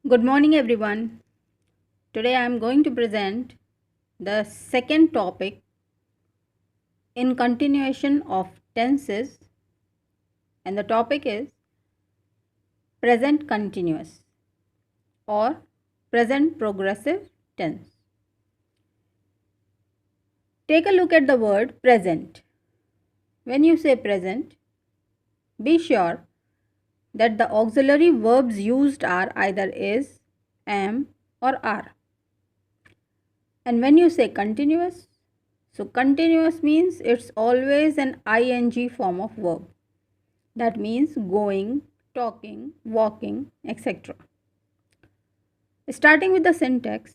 Good morning, everyone. Today I am going to present the second topic in continuation of tenses, and the topic is present continuous or present progressive tense. Take a look at the word present. When you say present, be sure that the auxiliary verbs used are either is, am, or are. And when you say continuous, so continuous means it's always an ing form of verb. That means going, talking, walking, etc. Starting with the syntax,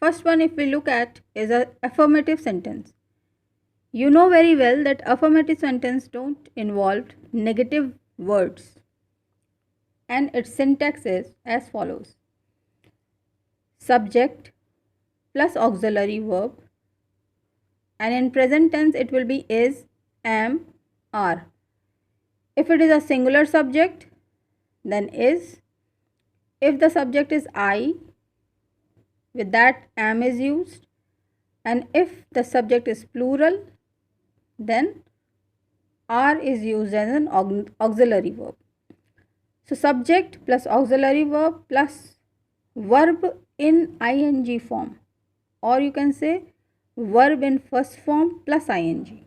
first one if we look at is a affirmative sentence. You know very well that affirmative sentence don't involve negative words, and its syntax is as follows: subject plus auxiliary verb, and in present tense it will be is, am, are. If it is a singular subject, then is. If the subject is I, with that am is used. And if the subject is plural, then are is used as an auxiliary verb. So subject plus auxiliary verb plus verb in ing form, or you can say verb in first form plus ing,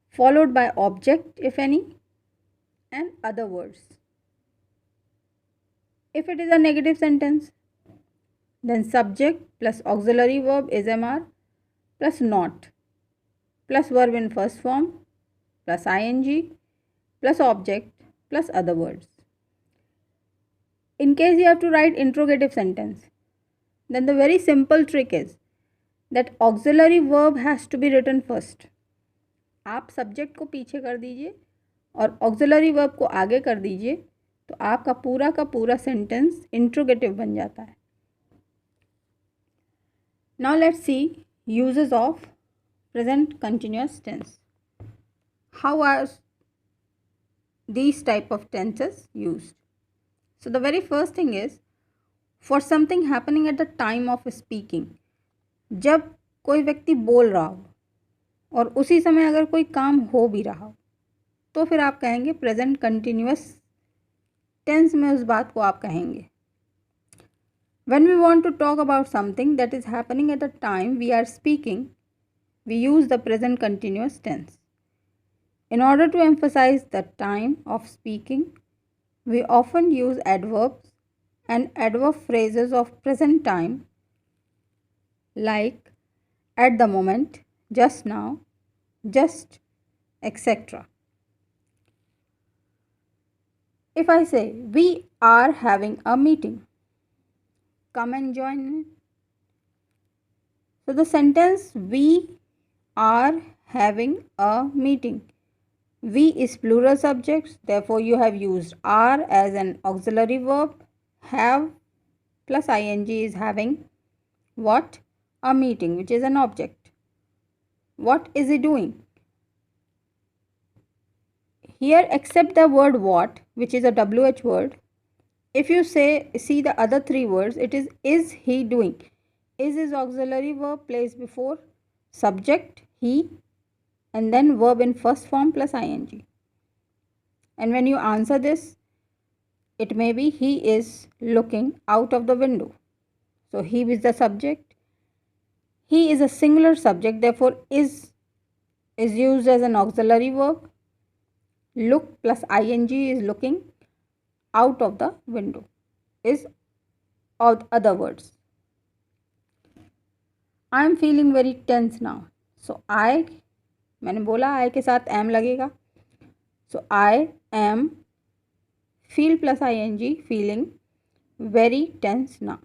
followed by object if any, and other words. If it is a negative sentence, then subject plus auxiliary verb is mr plus not plus verb in first form plus ing plus object plus other words. In case you have to write interrogative sentence, then the very simple trick is that auxiliary verb has to be written first. आप subject को पीछे कर दीजिए और auxiliary verb को आगे कर दीजिए, तो आपका पूरा का पूरा सेंटेंस इंट्रोगेटिव बन जाता है. Now let's see uses of present continuous tense. How are these type of tenses used? So the very first thing is for something happening at the time of speaking. जब कोई व्यक्ति बोल रहा हो और उसी समय अगर कोई काम हो भी रहा हो, तो फिर आप कहेंगे प्रेजेंट कंटिन्यूअस टेंस में उस बात को आप कहेंगे. When we want to talk about something that is happening at the time we are speaking, we use the present continuous tense. In order to emphasize the time of speaking, we often use adverbs and adverb phrases of present time like at the moment, just now, just, etc. If I say we are having a meeting, come and join in. So the sentence we are having a meeting. We is plural subjects, therefore you have used are as an auxiliary verb. Have plus ing is having what? A meeting, which is an object. What is he doing? Here, except the word what, which is a WH word, if you see the other three words, it is he doing. Is auxiliary verb placed before subject, he, and then verb in first form plus ing. And when you answer this, it may be he is looking out of the window. So he is the subject. He is a singular subject, therefore is used as an auxiliary verb. Look plus ing is looking out of the window is other words. I am feeling very tense now. So I, मैंने बोला I के साथ am लगेगा. So I am feel plus ing, feeling very tense now.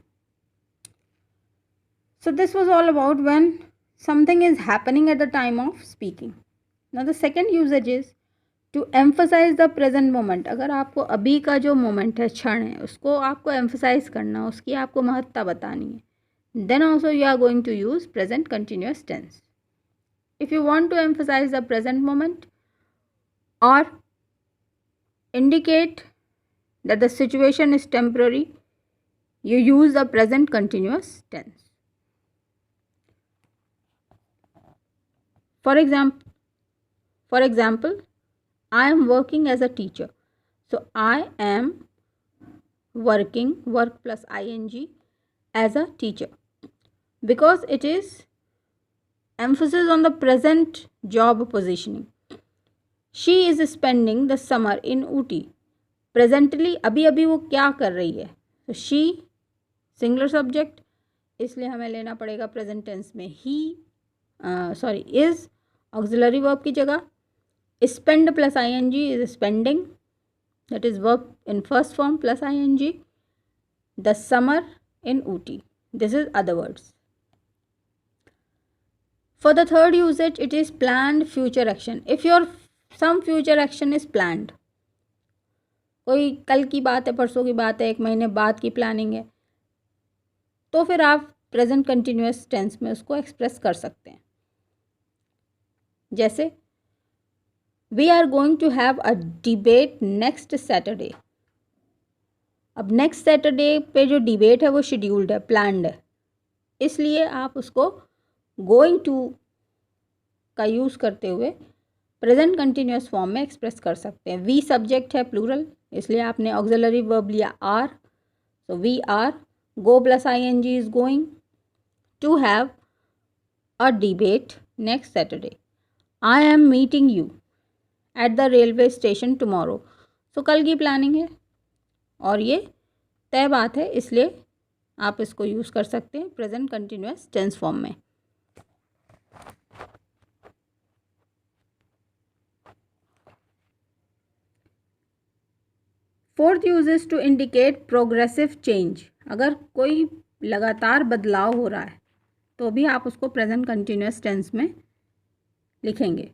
So this was all about when something is happening at the time of speaking. Now the second usage is to emphasize the present moment. अगर आपको अभी का जो moment है, क्षण है, उसको आपको emphasize करना, उसकी आपको महत्ता बतानी है, then also you are going to use present continuous tense. If you want to emphasize the present moment or indicate that the situation is temporary, you use the present continuous tense. For example, I am working as a teacher. So I am working, work plus ing, as a teacher, because it is emphasis on the present job positioning. She is spending the summer in Ooty. Presently अभी अभी वो क्या कर रही है. तो she singular subject, इसलिए हमें लेना पड़ेगा प्रेजेंट टेंस में ही इज ऑक्सिलरी वर्ब की जगह. Spend plus ing is spending, that is verb in first form plus ing. The summer in Ooty, this is other words. For the third usage, it is planned future action. If your some future action is planned, कोई कल की बात है, परसों की बात है, 1 महीने बाद की प्लानिंग है, तो फिर आप प्रेजेंट कंटिन्यूअस टेंस में उसको एक्सप्रेस कर सकते हैं. जैसे we are going to have a debate next Saturday. अब नेक्स्ट सैटरडे पे जो डिबेट है वो शेड्यूल्ड है, प्लान्ड है, इसलिए आप उसको गोइंग टू का यूज़ करते हुए प्रेजेंट कंटिन्यूअस फॉर्म में एक्सप्रेस कर सकते हैं. वी सब्जेक्ट है प्लूरल, इसलिए आपने ऑक्सिलरी वर्ब लिया are. So we are, go plus ing is going to have a debate next Saturday. I am meeting you at the railway station tomorrow. So कल की planning है और ये तय बात है, इसलिए आप इसको यूज़ कर सकते हैं प्रेजेंट कंटिन्यूअस टेंस फॉर्म में. Fourth uses to indicate progressive change. अगर कोई लगातार बदलाव हो रहा है तो भी आप उसको प्रेजेंट कंटिन्यूअस टेंस में लिखेंगे.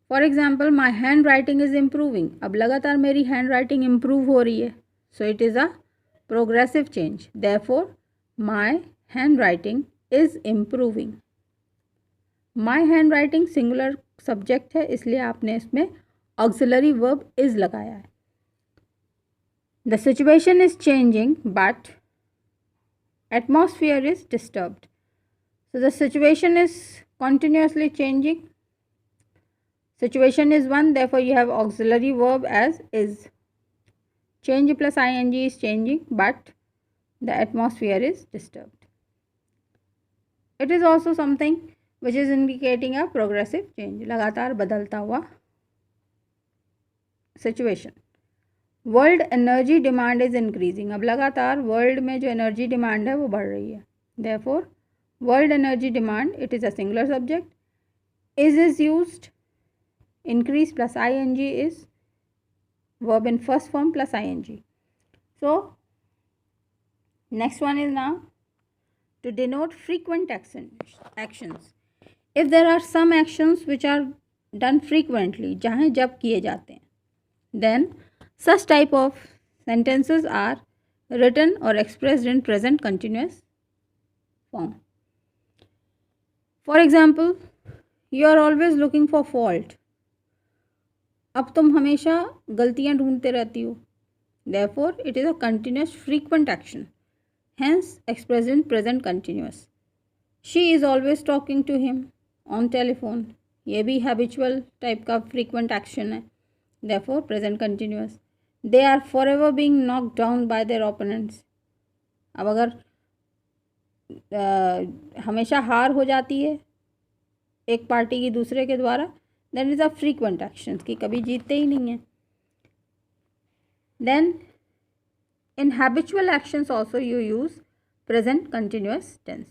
For example, my hand writing is improving. अब लगातार मेरी हैंड राइटिंग इम्प्रूव हो रही है, so it is a progressive change. Therefore my hand writing is improving. My hand writing singular subject है, इसलिए आपने इसमें ऑक्सिलरी वर्ब इज़ लगाया है. The situation is changing, but atmosphere is disturbed. So the situation is continuously changing. Situation is one, therefore you have auxiliary verb as is. Change plus ing is changing, but the atmosphere is disturbed. It is also something which is indicating a progressive change, लगातार बदलता हुआ situation. World energy demand is increasing. अब लगातार world में जो energy demand है वो बढ़ रही है. Therefore world energy demand, it is a singular subject. Is used. Increase plus ing is verb in first form plus ing. So next one is now to denote frequent actions. If there are some actions which are done frequently, जहाँ जब किए जाते हैं, then such type of sentences are written or expressed in present continuous form. For example, you are always looking for fault. अब तुम हमेशा गलतियां ढूंढते रहती हो. Therefore, it is a continuous frequent action. Hence, expressed in present continuous. She is always talking to him on telephone. ये भी habitual type का frequent action है. Therefore, present continuous. They are forever being knocked down by their opponents. अब अगर हमेशा हार हो जाती है एक पार्टी की दूसरे के द्वारा, then is a frequent action, कि कभी जीतते ही नहीं है. Then in habitual actions also you use present continuous tense.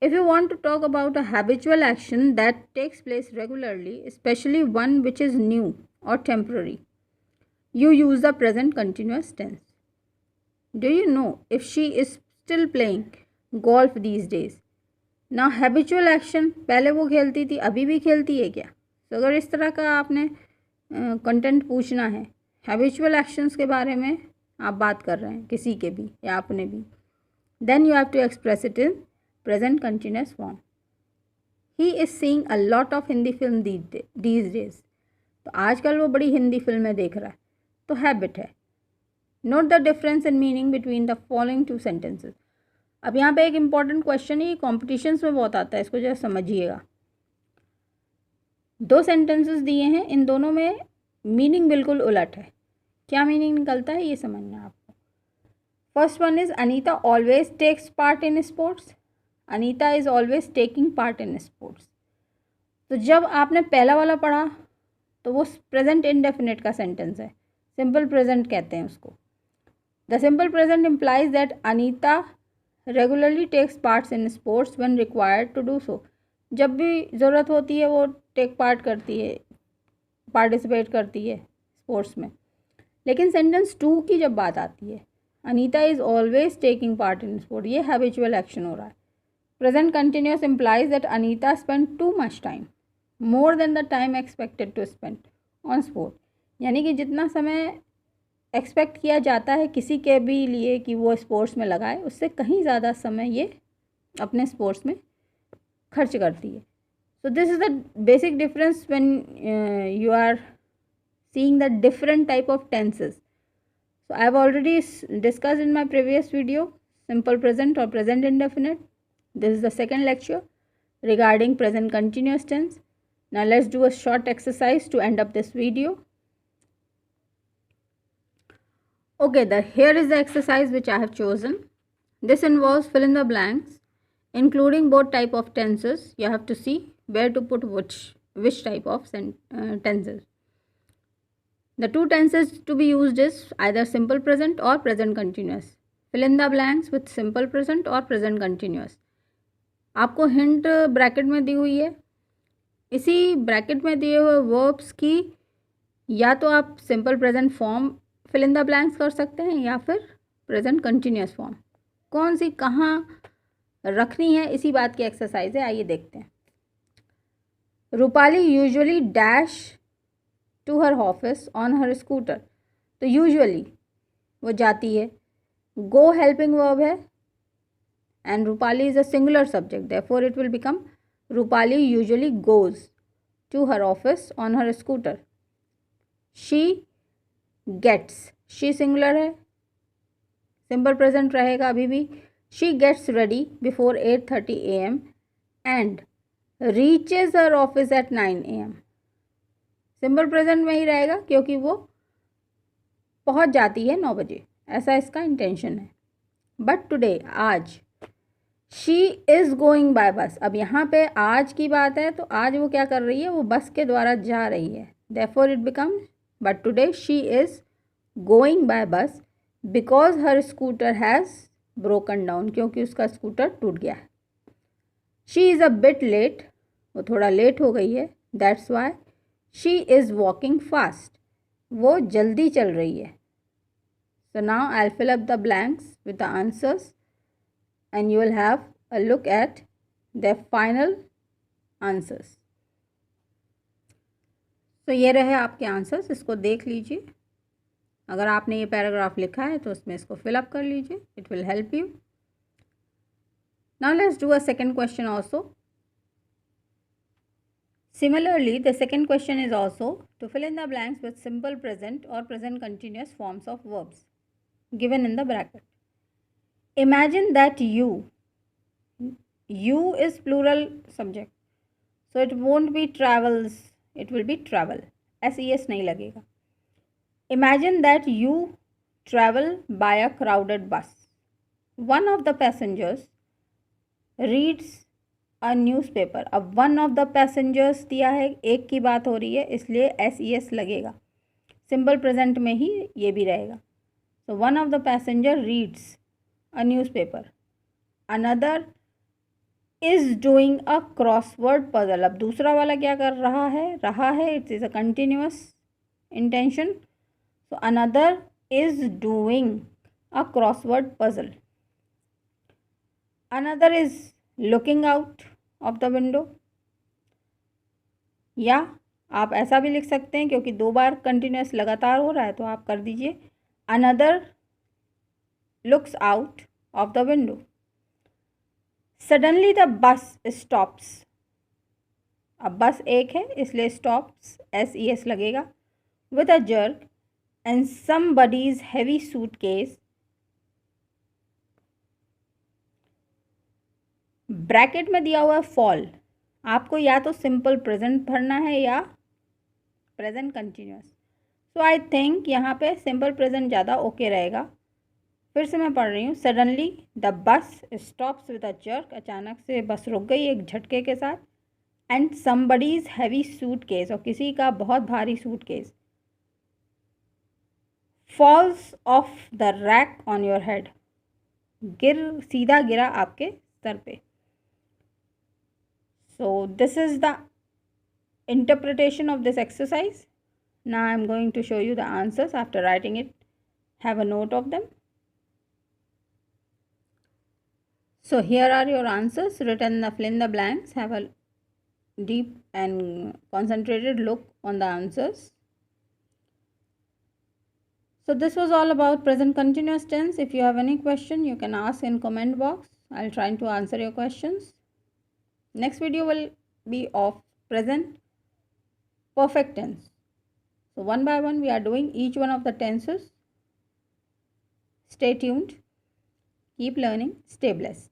If you want to talk about a habitual action that takes place regularly, especially one which is new or temporary, you use the present continuous tense. Do you know if she is still playing golf these days? Now habitual action, पहले वो खेलती थी, अभी भी खेलती है क्या? तो अगर इस तरह का आपने कंटेंट पूछना है, हैबिचुअल एक्शंस के बारे में आप बात कर रहे हैं किसी के भी या अपने भी, then you have to express it in present continuous form. He is seeing a lot of Hindi film these days. तो आजकल वो बड़ी हिंदी फिल्में देख रहा है, तो हैबिट है. Note the difference in meaning between the following two sentences. अब यहाँ पे एक इम्पॉर्टेंट क्वेश्चन है, ये कॉम्पिटिशन्स में बहुत आता है, इसको जरा समझिएगा। दो सेंटेंसेस दिए हैं, इन दोनों में मीनिंग बिल्कुल उलट है। क्या मीनिंग निकलता है ये समझना है आपको। First one is Anita always takes part in sports. Anita is always taking part in sports. तो जब आपने पहला वाला पढ़ा तो वो प्रेजेंट इंडेफिनिट का सेंटेंस है, सिंपल प्रेजेंट कहते हैं उसको। The simple present implies that Anita regularly takes parts in sports when required to do so. जब भी ज़रूरत होती है वो टेक पार्ट करती है, पार्टिसिपेट करती है स्पोर्ट्स में। लेकिन सेंटेंस 2 की जब बात आती है, Anita is always taking part in sport, ये हैबिचुअल एक्शन हो रहा है। Present continuous implies that Anita spend too much time more than the time expected to spend on sport. यानी कि जितना समय एक्सपेक्ट किया जाता है किसी के भी लिए कि वो स्पोर्ट्स में लगाए, उससे कहीं ज़्यादा समय ये अपने स्पोर्ट्स में खर्च करती है। So this is the basic difference when you are seeing the different type of tenses. So I have already discussed in my previous video simple present or present indefinite. This is the second lecture regarding present continuous tense. Now let's do a short exercise to end up this video. Okay, here is the exercise which I have chosen. This involves fill in the blanks, including both type of tenses. You have to see where to put which type of tenses. The two tenses to be used is either simple present or present continuous. Fill in the blanks with simple present or present continuous. आपको hint bracket में दी हुई है। इसी bracket में दिए हुए verbs की या तो आप simple present form fill in the blanks कर सकते हैं या फिर प्रेजेंट कंटिन्यूस फॉर्म। कौन सी कहाँ रखनी है इसी बात की एक्सरसाइज है, आइए देखते हैं। Rupali usually dash to her office on her scooter. तो यूजुअली वो जाती है, गो हेल्पिंग वर्ब है and Rupali is a singular subject, therefore it will become Rupali usually goes to her office on her scooter. She gets, she singular है, simple present रहेगा अभी भी। She gets ready before 8:30 AM and reaches her office at 9 AM। Simple present में ही रहेगा क्योंकि वो पहुंच जाती है 9 बजे, ऐसा इसका इंटेंशन है। बट टुडे, आज, शी इज़ गोइंग बाय बस। अब यहाँ पे आज की बात है तो आज वो क्या कर रही है, वो बस के द्वारा जा रही है, therefore it becomes but today she is going by bus because her scooter has broken down, क्योंकि उसका स्कूटर टूट गया है। She is a bit late, वो थोड़ा लेट हो गई है, that's why she is walking fast, वो जल्दी चल रही है। So now I will fill up the blanks with the answers and you will have a look at the final answers. तो ये रहे आपके आंसर्स, इसको देख लीजिए। अगर आपने ये पैराग्राफ लिखा है तो उसमें इसको फिल अप कर लीजिए, it will help you. Now let's do a second question also. Similarly, the second question is also to fill in the blanks with simple present or present continuous forms of verbs given in the bracket. Imagine that you is plural subject, so it won't be travels, it will be travel, SES नहीं लगेगा। Imagine that you travel by a crowded bus. One of the passengers reads a newspaper. अब one of the passengers दिया है, एक की बात हो रही है, इसलिए SES लगेगा। सिंपल प्रेजेंट में ही ये भी रहेगा। So one of the passenger reads a newspaper. Another is doing a crossword puzzle. अब दूसरा वाला क्या कर रहा है it is a continuous intention. So another is doing a crossword puzzle. Another is looking out of the window. या आप ऐसा भी लिख सकते हैं, क्योंकि 2 बार कंटिन्यूस लगातार हो रहा है तो आप कर दीजिए another looks out of the window. Suddenly the bus stops. अब बस एक है इसलिए stops SES लगेगा। With a jerk and somebody's heavy suitcase, bracket में दिया हुआ है फॉल, आपको या तो सिंपल प्रेजेंट भरना है या present continuous. So I think यहाँ पे सिंपल प्रेजेंट ज़्यादा ओके रहेगा। फिर से मैं पढ़ रही हूँ। Suddenly the bus stops with a jerk, अचानक से बस रुक गई एक झटके के साथ। एंड समबडीज हैवी सूटकेस, और किसी का बहुत भारी suitcase, falls off the rack on your head, सीधा गिरा आपके सर पे। So this is the interpretation of this exercise. Now I am going to show you the answers after writing it. Have a note of them. So here are your answers written, the fill in the blanks. Have a deep and concentrated look on the answers. So this was all about present continuous tense. If you have any question, you can ask in comment box. I'll try to answer your questions. Next video will be of present perfect tense. So one by one we are doing each one of the tenses. Stay tuned. Keep learning. Stay blessed.